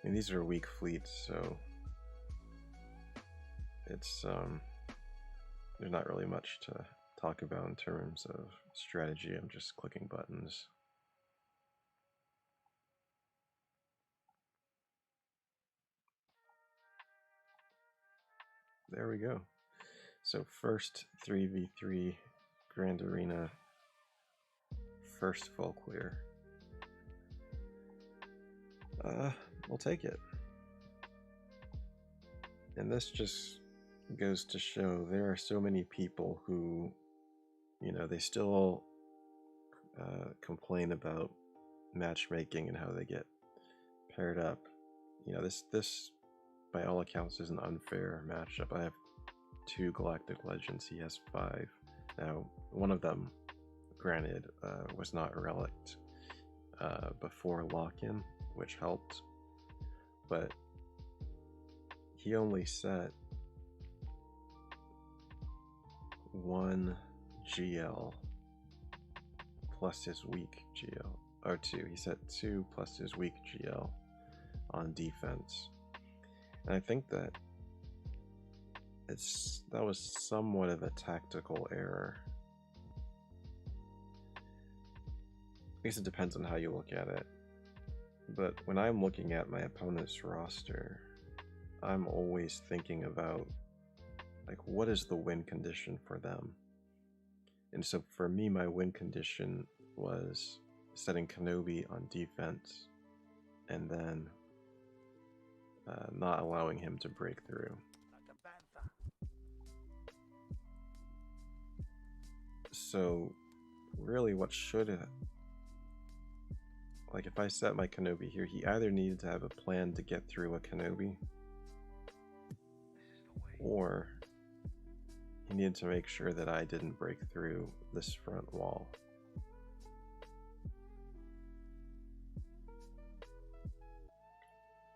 I mean, these are weak fleets, so it's there's not really much to talk about in terms of strategy. I'm just clicking buttons. There we go. So first 3v3 Grand Arena, first full clear. We'll take it. And this just goes to show there are so many people who, you know, they still complain about matchmaking and how they get paired up. You know, this by all accounts is an unfair matchup. I have 2 Galactic Legends, he has 5. Now, one of them, granted, was not relicked before lock-in, which helped, but he only set 1 GL plus his weak GL, or 2. He set 2 plus his weak GL on defense, and I think that that was somewhat of a tactical error. I guess it depends on how you look at it, but when I'm looking at my opponent's roster, I'm always thinking about, like, what is the win condition for them? And so for me, my win condition was setting Kenobi on defense and then not allowing him to break through. So really what should have, like, if I set my Kenobi here, he either needed to have a plan to get through a Kenobi, or he needed to make sure that I didn't break through this front wall.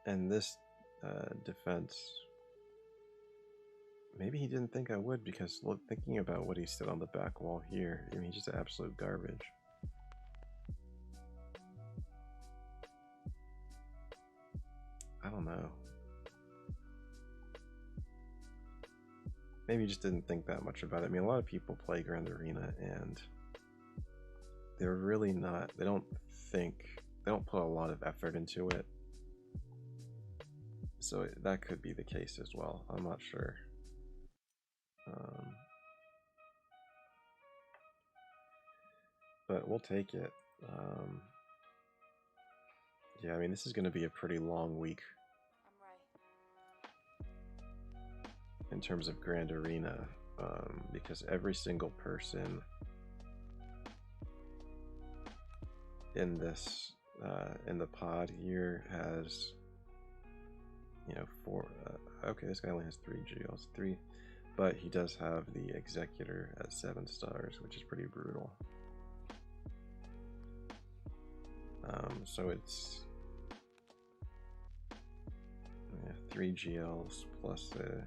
And this defense, maybe he didn't think I would, because look, thinking about what he said on the back wall here, I mean, he's just absolute garbage. I don't know. Maybe he just didn't think that much about it. I mean, a lot of people play Grand Arena and they're really not, they don't put a lot of effort into it. So that could be the case as well. I'm not sure. But we'll take it. Yeah, I mean, this is going to be a pretty long week in terms of Grand Arena, because every single person in this in the pod here has, you know, 4. Okay, this guy only has 3 GLs, 3, but he does have the Executor at 7 stars, which is pretty brutal. So it's 3 GLs plus a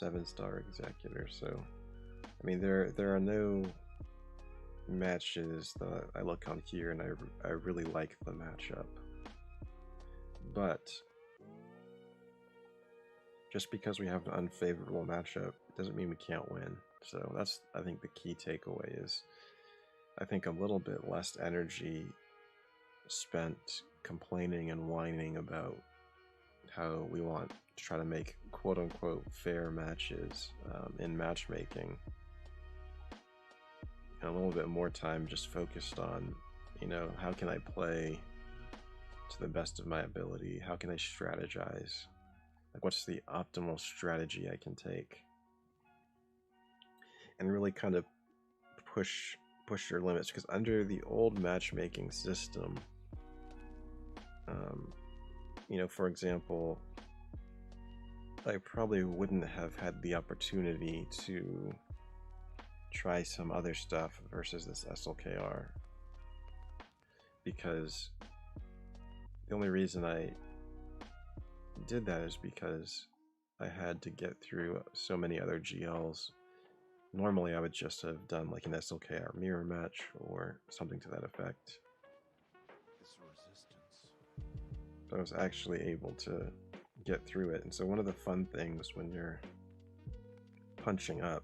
7-star Executor. So I mean, there are no matches that I look on here and I really like the matchup, but just because we have an unfavorable matchup doesn't mean we can't win. So that's, I think, the key takeaway is, I think a little bit less energy spent complaining and whining about how we want to try to make quote-unquote fair matches in matchmaking, and a little bit more time just focused on, you know, how can I play to the best of my ability? How can I strategize? Like, what's the optimal strategy I can take? And really kind of push your limits, because under the old matchmaking system, you know, for example, I probably wouldn't have had the opportunity to try some other stuff versus this SLKR, because the only reason I did that is because I had to get through so many other GLs. Normally I would just have done like an SLKR mirror match or something to that effect. This resistance. But I was actually able to get through it. And so one of the fun things when you're punching up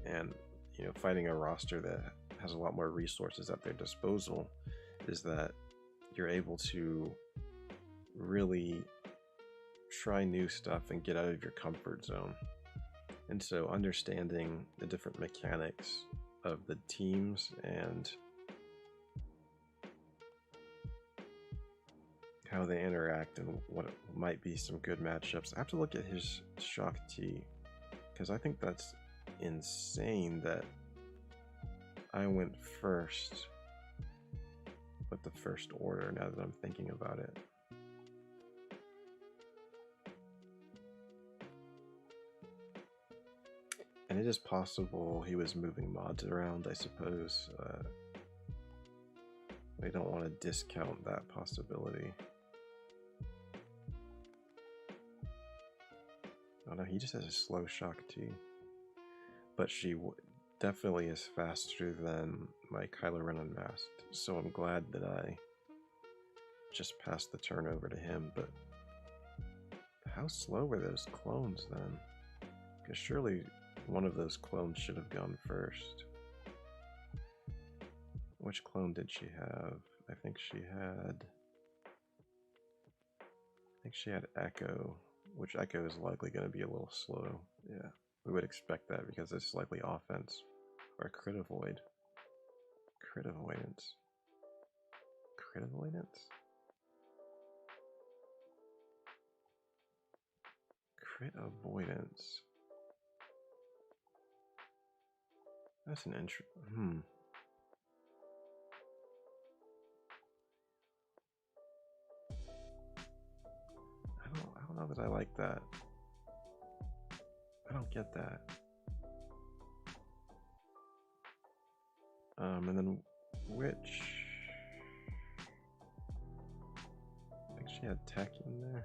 and, you know, fighting a roster that has a lot more resources at their disposal is that you're able to really try new stuff and get out of your comfort zone. And so understanding the different mechanics of the teams and how they interact and what might be some good matchups. I have to look at his Shock T, because I think that's insane that I went first with the first order, now that I'm thinking about it. And it is possible he was moving mods around, I suppose. We don't want to discount that possibility. Oh no, he just has a slow Shock T. But she definitely is faster than my Kylo Ren Unmasked, so I'm glad that I just passed the turn over to him. But how slow were those clones then? Because surely one of those clones should have gone first. Which clone did she have? I think she had Echo, which Echo is likely going to be a little slow. Yeah, we would expect that because it's likely offense or crit avoid. Crit avoidance. Crit avoidance? Crit avoidance. That's an interesting. I don't know that I like that. I don't get that. And then which? I think she had tech in there.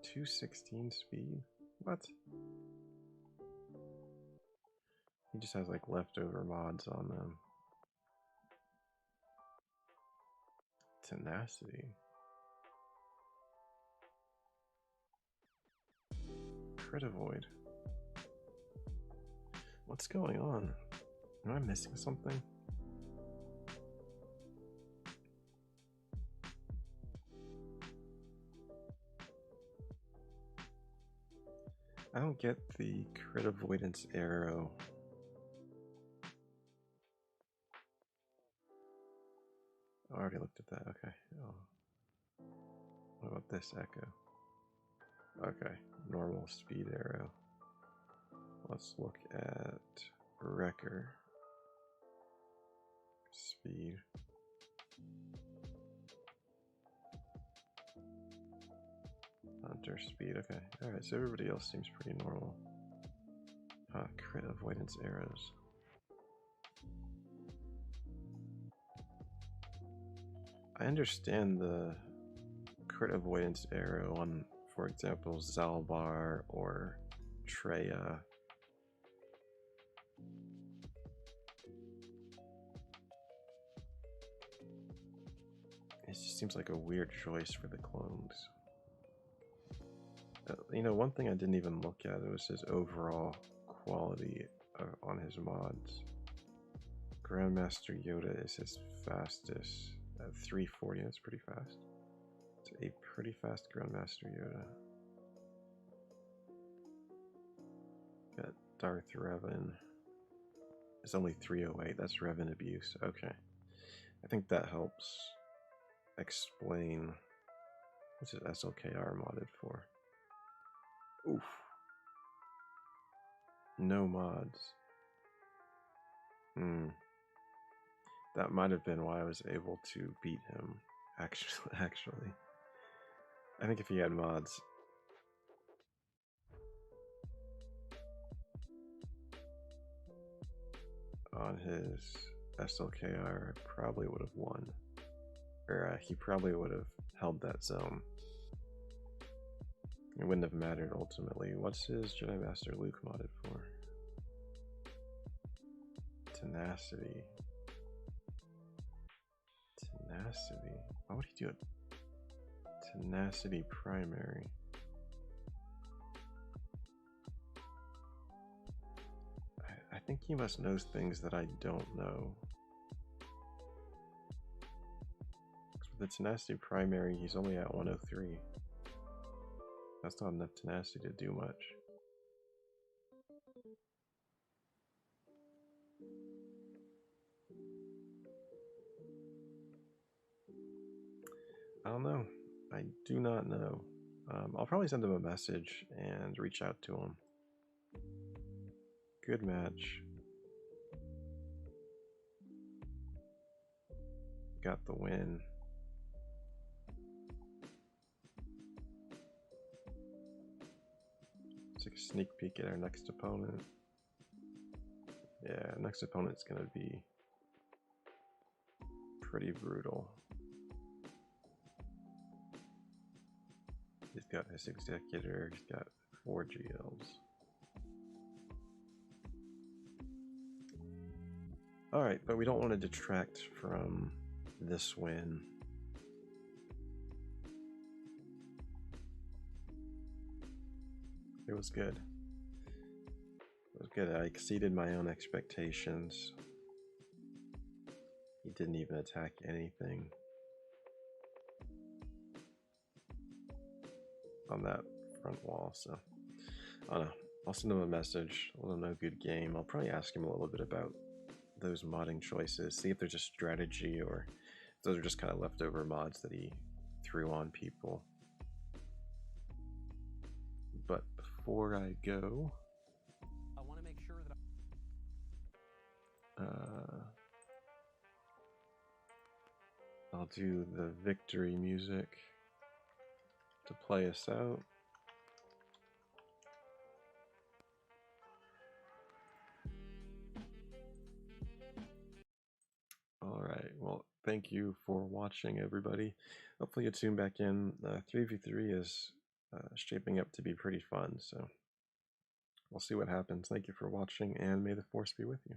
216 speed? What? He just has like leftover mods on them. Tenacity. Crit avoid. What's going on? Am I missing something? I don't get the crit avoidance arrow. I already looked at that. Okay. Oh. What about this echo? Okay, normal speed arrow. Let's look at Wrecker. Speed. Hunter speed, okay. Alright, so everybody else seems pretty normal. Crit avoidance arrows. I understand the crit avoidance arrow on, for example, Zalbar or Treya. It just seems like a weird choice for the clones. You know, one thing I didn't even look at was his overall quality on his mods. Grandmaster Yoda is his fastest at 340. That's pretty fast. It's a pretty fast Grandmaster Yoda. Got Darth Revan. It's only 308. That's Revan abuse. Okay. I think that helps explain what's his SLKR modded for. Oof. No mods. That might have been why I was able to beat him. Actually. I think if he had mods. On his SLKR, I probably would have won. Or he probably would have held that zone. It wouldn't have mattered ultimately. What's his Jedi Master Luke modded for? Tenacity. Tenacity. Why would he do it? Tenacity primary. I think he must know things that I don't know. With the tenacity primary, he's only at 103. That's not enough tenacity to do much. I don't know. I do not know. I'll probably send him a message and reach out to him. Good match. Got the win. Let's take a sneak peek at our next opponent. Yeah, next opponent's gonna be pretty brutal. He's got his executor, he's got 4 GLs. Alright, but we don't want to detract from this win. It was good. It was good. I exceeded my own expectations. He didn't even attack anything on that front wall, so I don't know. I'll send him a message, let him know good game. I'll probably ask him a little bit about those modding choices, see if there's a strategy or if those are just kind of leftover mods that he threw on people. But before I go, I want to make sure that I'll do the victory music to play us out. Alright, well, thank you for watching, everybody. Hopefully you tune back in. 3v3 is shaping up to be pretty fun, so we'll see what happens. Thank you for watching, and may the force be with you.